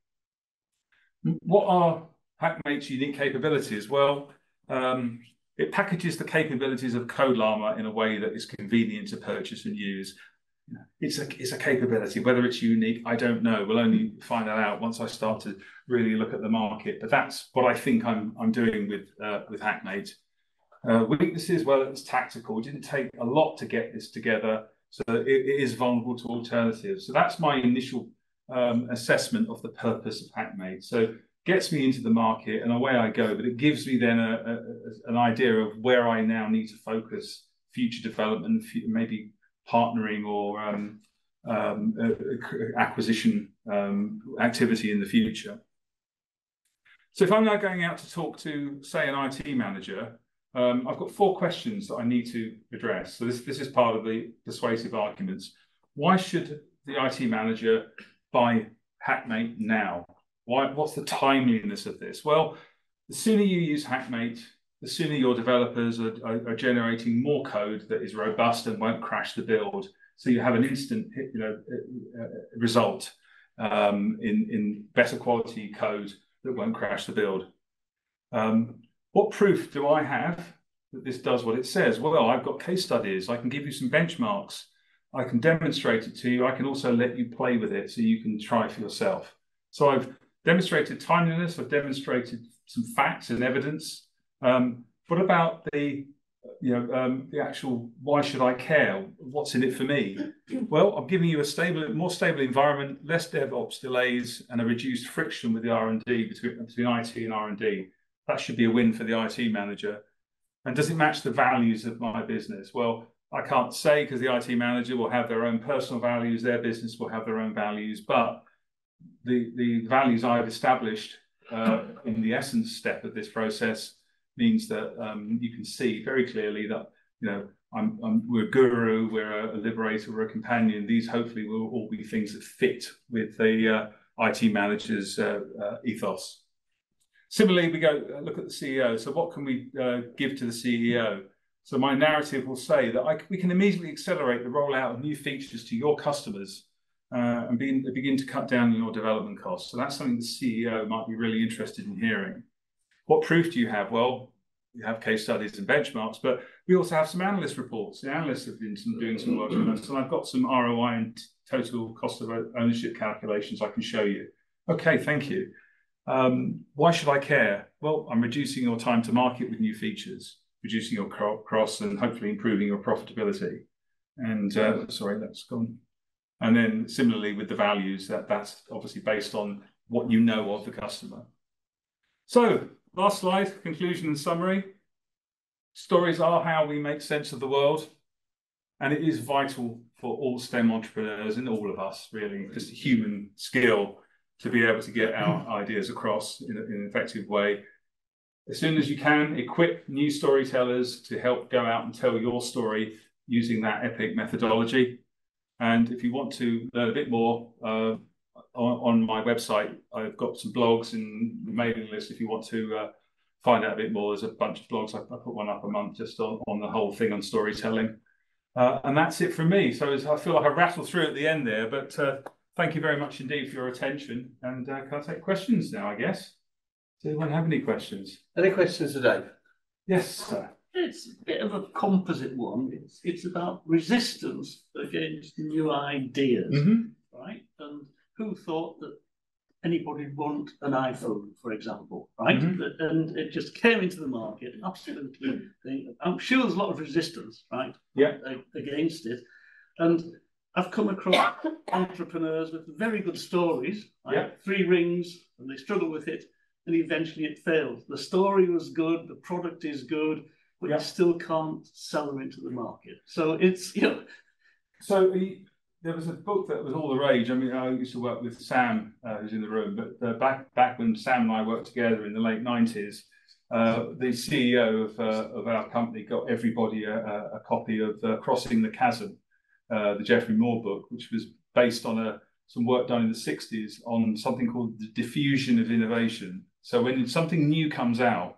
Speaker 1: What are Hackmate's unique capabilities? Well, it packages the capabilities of Code Llama in a way that is convenient to purchase and use. It's a capability. Whether it's unique, I don't know. We'll only find that out once I start to really look at the market. But that's what I think I'm doing with Hackmate. Weaknesses, well, it's tactical. It didn't take a lot to get this together, so it is vulnerable to alternatives. So that's my initial assessment of the purpose of Hackmate. So gets me into the market and away I go, but it gives me then an idea of where I now need to focus future development, maybe partnering or acquisition activity in the future. So if I'm now going out to talk to, say, an IT manager, I've got 4 questions that I need to address. So this is part of the persuasive arguments. Why should the IT manager buy Hackmate now? What's the timeliness of this? Well, the sooner you use Hackmate, the sooner your developers are generating more code that is robust and won't crash the build. So you have an instant result in better quality code that won't crash the build. What proof do I have that this does what it says? Well, I've got case studies. I can give you some benchmarks. I can demonstrate it to you. I can also let you play with it so you can try for yourself. So I've demonstrated timeliness. I've demonstrated some facts and evidence. What about the actual why should I care? What's in it for me? Well, I'm giving you a more stable environment, less DevOps delays, and a reduced friction with the R&D between IT and R&D. That should be a win for the IT manager. And does it match the values of my business? Well, I can't say because the IT manager will have their own personal values, their business will have their own values, but the values I've established in the essence step of this process means that you can see very clearly that we're a guru, we're a liberator, we're a companion. These hopefully will all be things that fit with the IT manager's ethos. Similarly, we go look at the CEO. So what can we give to the CEO? So my narrative will say that we can immediately accelerate the rollout of new features to your customers and begin to cut down on your development costs. So that's something the CEO might be really interested in hearing. What proof do you have? Well, we have case studies and benchmarks, but we also have some analyst reports. The analysts have been doing some work on this, and I've got some ROI and total cost of ownership calculations I can show you. Okay, thank you. Why should I care? Well, I'm reducing your time to market with new features, reducing your costs, and hopefully improving your profitability. And sorry, that's gone. And then similarly with the values, that's obviously based on what you know of the customer. So last slide, conclusion and summary. Stories are how we make sense of the world. And it is vital for all STEM entrepreneurs and all of us, really, just a human skill to be able to get our ideas across in an effective way. As soon as you can, equip new storytellers to help go out and tell your story using that EPIC methodology. And if you want to learn a bit more, on my website, I've got some blogs and mailing list if you want to find out a bit more. There's a bunch of blogs. I put one up a month just on the whole thing on storytelling. And that's it from me. So I feel like I rattled through at the end there, but thank you very much indeed for your attention. And can I take questions now, I guess? Does anyone have any questions?
Speaker 3: Any questions today?
Speaker 1: Yes, sir.
Speaker 9: It's a bit of a composite one. It's about resistance against new ideas, right? And who thought that anybody would want an iPhone, for example, right? And it just came into the market, absolutely. I'm sure there's a lot of resistance, right?
Speaker 1: Yeah.
Speaker 9: Against it. And I've come across entrepreneurs with very good stories, right?
Speaker 1: Yeah.
Speaker 9: 3 rings, and they struggle with it, and eventually it failed. The story was good, the product is good, but you still can't sell them into the market. So it's,
Speaker 1: So there was a book that was all the rage. I mean, I used to work with Sam, who's in the room, but back when Sam and I worked together in the late 90s, the CEO of our company got everybody a copy of Crossing the Chasm, the Geoffrey Moore book, which was based on some work done in the 60s on something called the diffusion of innovation. So when something new comes out,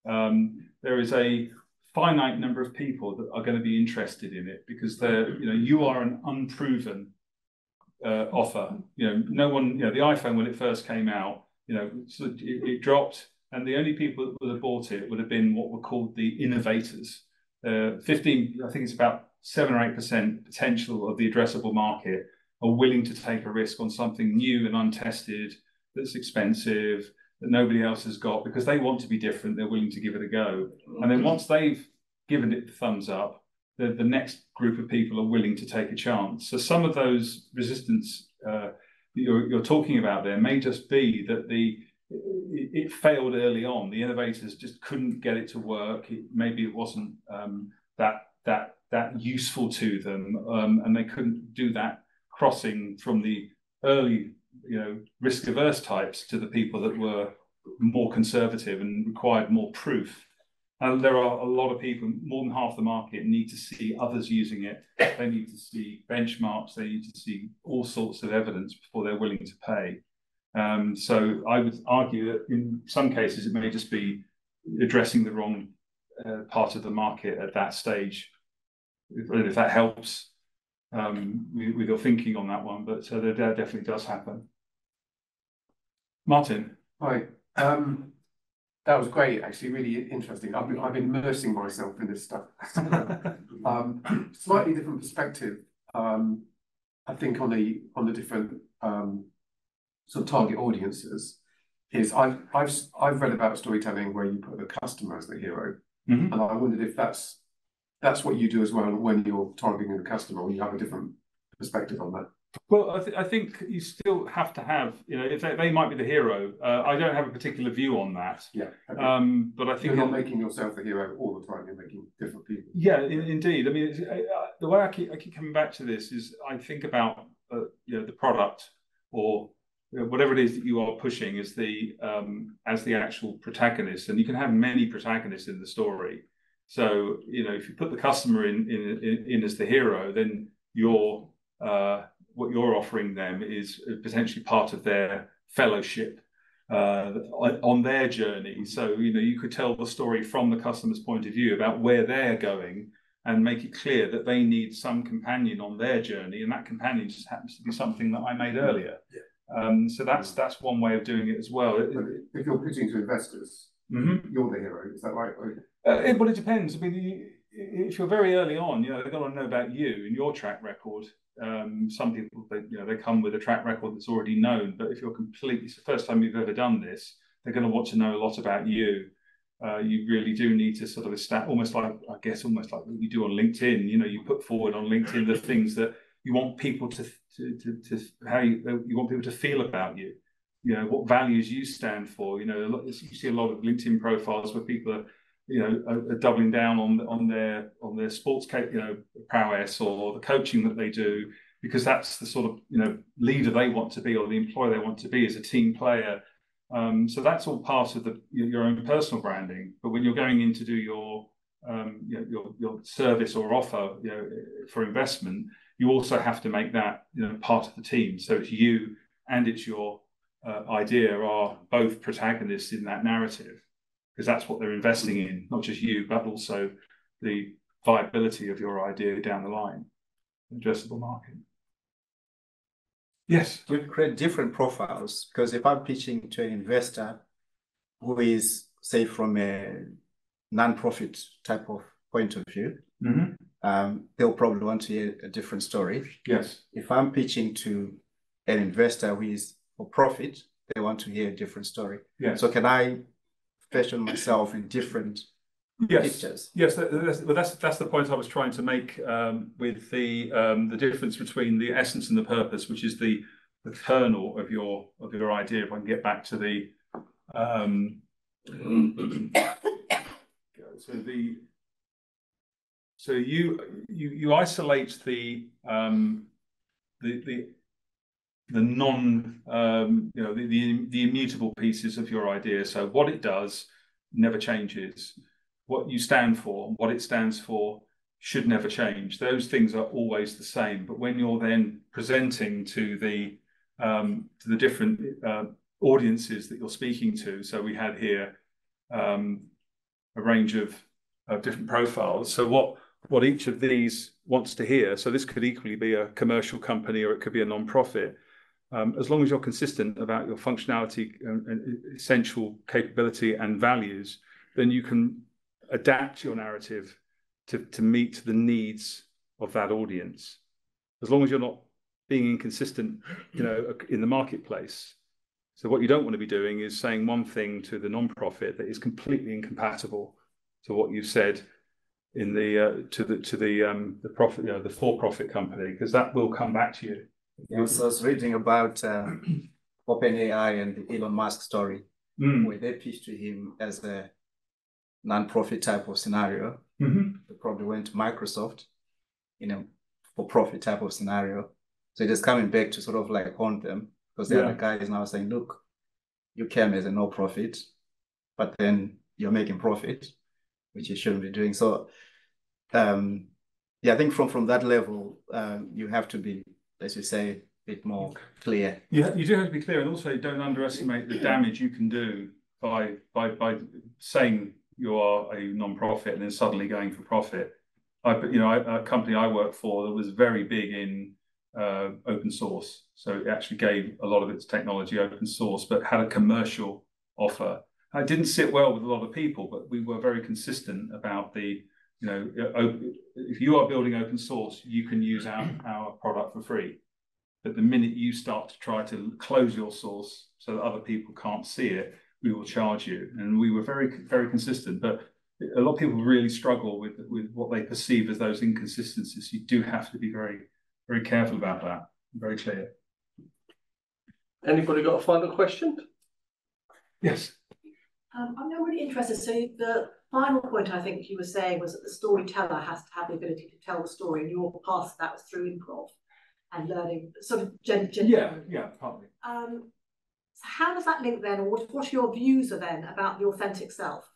Speaker 1: there is a finite number of people that are going to be interested in it because you are an unproven offer. No one. The iPhone when it first came out, so it dropped, and the only people that would have bought it would have been what were called the innovators. 15, I think it's about 7 or 8% potential of the addressable market are willing to take a risk on something new and untested that's expensive, that nobody else has got, because they want to be different. They're willing to give it a go. And then once they've given it the thumbs up, the next group of people are willing to take a chance. So some of those resistance you're talking about there may just be that it failed early on. The innovators just couldn't get it to work. Maybe it wasn't that useful to them, and they couldn't do that crossing from the early, risk-averse types to the people that were more conservative and required more proof. And there are a lot of people, more than half the market, need to see others using it. They need to see benchmarks. They need to see all sorts of evidence before they're willing to pay. So I would argue that in some cases it may just be addressing the wrong part of the market at that stage. If that helps with your thinking on that one, but that definitely does happen. Martin.
Speaker 3: Hi. That was great, actually, really interesting. I've been immersing myself in this stuff. Slightly different perspective, I think, on the different sort of target audiences. Is I've read about storytelling where you put the customer as the hero, and I wondered if that's what you do as well when you're targeting the customer, or you have a different perspective on that.
Speaker 1: Well, I think you still have to have, if they might be the hero. I don't have a particular view on that.
Speaker 3: Yeah. Okay.
Speaker 1: But I think
Speaker 3: you're not making yourself the hero all the time. You're making different people.
Speaker 1: Yeah, indeed. I mean, the way I keep coming back to this is I think about the product or whatever it is that you are pushing as the actual protagonist, and you can have many protagonists in the story. So if you put the customer in as the hero, then what you're offering them is potentially part of their fellowship on their journey. So, you could tell the story from the customer's point of view about where they're going and make it clear that they need some companion on their journey. And that companion just happens to be something that I made earlier. Yeah. So that's one way of doing it as well.
Speaker 3: If you're pitching to investors, you're the hero. Is that right?
Speaker 1: Well, it depends. I mean, if you're very early on, they've got to know about you and your track record. Some people, they come with a track record that's already known. But if you're it's the first time you've ever done this, they're going to want to know a lot about you. You really do need to sort of almost like what you do on LinkedIn. You put forward on LinkedIn the things that you want people to how you want people to feel about you. What values you stand for. You see a lot of LinkedIn profiles where people are are doubling down on their sports prowess or the coaching that they do, because that's the sort of leader they want to be, or the employer they want to be as a team player. So that's all part of your own personal branding. But when you're going in to do your service or offer for investment, you also have to make that part of the team. So it's you and it's your idea are both protagonists in that narrative, because that's what they're investing in, not just you, but also the viability of your idea down the line, addressable market. Yes?
Speaker 10: We create different profiles, because if I'm pitching to an investor who is, say, from a non-profit type of point of view, they'll probably want to hear a different story.
Speaker 1: Yes.
Speaker 10: If I'm pitching to an investor who is for profit, they want to hear a different story.
Speaker 1: Yes.
Speaker 10: So can I fashion myself in different pictures?
Speaker 1: Yes, that's the point I was trying to make with the difference between the essence and the purpose, which is the kernel of your idea. If I can get back to the so you isolate the non the immutable pieces of your idea. So what it does never changes. What you stand for, what it stands for, should never change. Those things are always the same. But when you're then presenting to the different audiences that you're speaking to, so we had here a range of different profiles. So what each of these wants to hear. So this could equally be a commercial company, or it could be a non-profit. As long as you're consistent about your functionality and essential capability and values, then you can adapt your narrative to meet the needs of that audience. As long as you're not being inconsistent, in the marketplace. So what you don't want to be doing is saying one thing to the non-profit that is completely incompatible to what you said in the profit, the for-profit company, because that will come back to you.
Speaker 10: I was reading about OpenAI and the Elon Musk story, where they pitched to him as a non-profit type of scenario. They probably went to Microsoft in a for-profit type of scenario. So it is coming back to sort of like haunt them, because the other guy is now saying, look, you came as a no-profit, but then you're making profit, which you shouldn't be doing. So yeah, I think from that level, you have to be, as you say, a bit more clear.
Speaker 1: Yeah, you do have to be clear, and also don't underestimate the damage you can do by saying you are a non-profit and then suddenly going for profit. A company I work for that was very big in open source, so it actually gave a lot of its technology open source, but had a commercial offer. It didn't sit well with a lot of people, but we were very consistent about the, if you are building open source, you can use our product for free. But the minute you start to try to close your source so that other people can't see it, we will charge you. And we were very, very consistent. But a lot of people really struggle with what they perceive as those inconsistencies. You do have to be very, very careful about that. Very clear.
Speaker 11: Anybody got a final question?
Speaker 1: Yes.
Speaker 12: I'm really interested. So the final point I think you were saying was that the storyteller has to have the ability to tell the story, and your path to that was through improv and learning, sort of
Speaker 1: yeah, partly.
Speaker 12: So how does that link then, or what your views are then about the authentic self?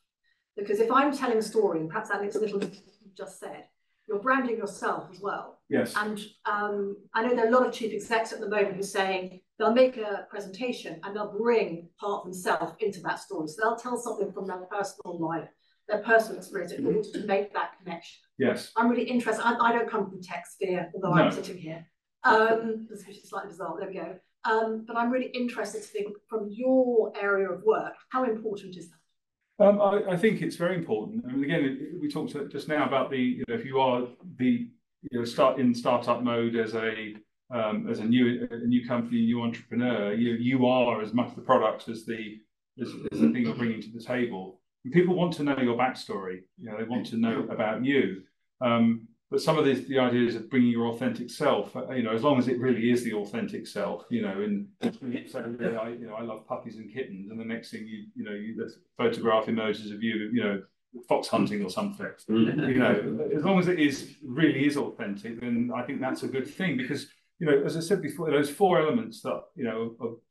Speaker 12: Because if I'm telling a story, and perhaps that links a little to what you just said, you're branding yourself as well.
Speaker 1: Yes.
Speaker 12: And I know there are a lot of chief execs at the moment who are saying they'll make a presentation and they'll bring part of themselves into that story. So they'll tell something from their personal life, their personal experience in order to make that connection.
Speaker 1: Yes.
Speaker 12: I'm really interested. I don't come from tech sphere, although I'm sitting here. Which is slightly bizarre. There we go. But I'm really interested to think from your area of work, how important is that?
Speaker 1: I think it's very important. I mean, again, we talked just now about if you are startup mode as a new company, new entrepreneur, you are as much the product as the thing you're bringing to the table. And people want to know your backstory. They want to know about you. But some of the ideas of bringing your authentic self, as long as it really is the authentic self, and I love puppies and kittens, and the next thing the photograph emerges of you, fox hunting or something. As long as it really is authentic, then I think that's a good thing, because as I said before, those four elements that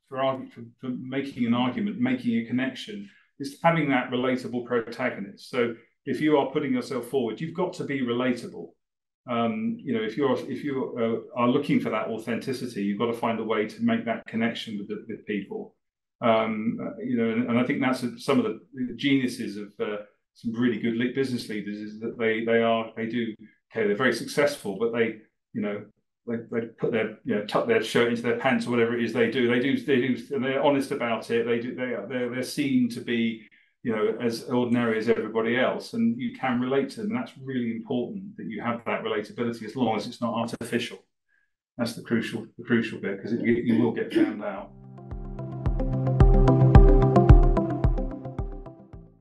Speaker 1: for making an argument, making a connection, is having that relatable protagonist. So if you are putting yourself forward, you've got to be relatable. If you are looking for that authenticity, you've got to find a way to make that connection with people. And I think that's some of the geniuses of some really good business leaders, is that they're very successful, but they put tuck their shirt into their pants or whatever it is they do, and they're honest about it. They're seen to be as ordinary as everybody else, and you can relate to them. And that's really important, that you have that relatability, as long as it's not artificial. That's the crucial bit, because you will get found out.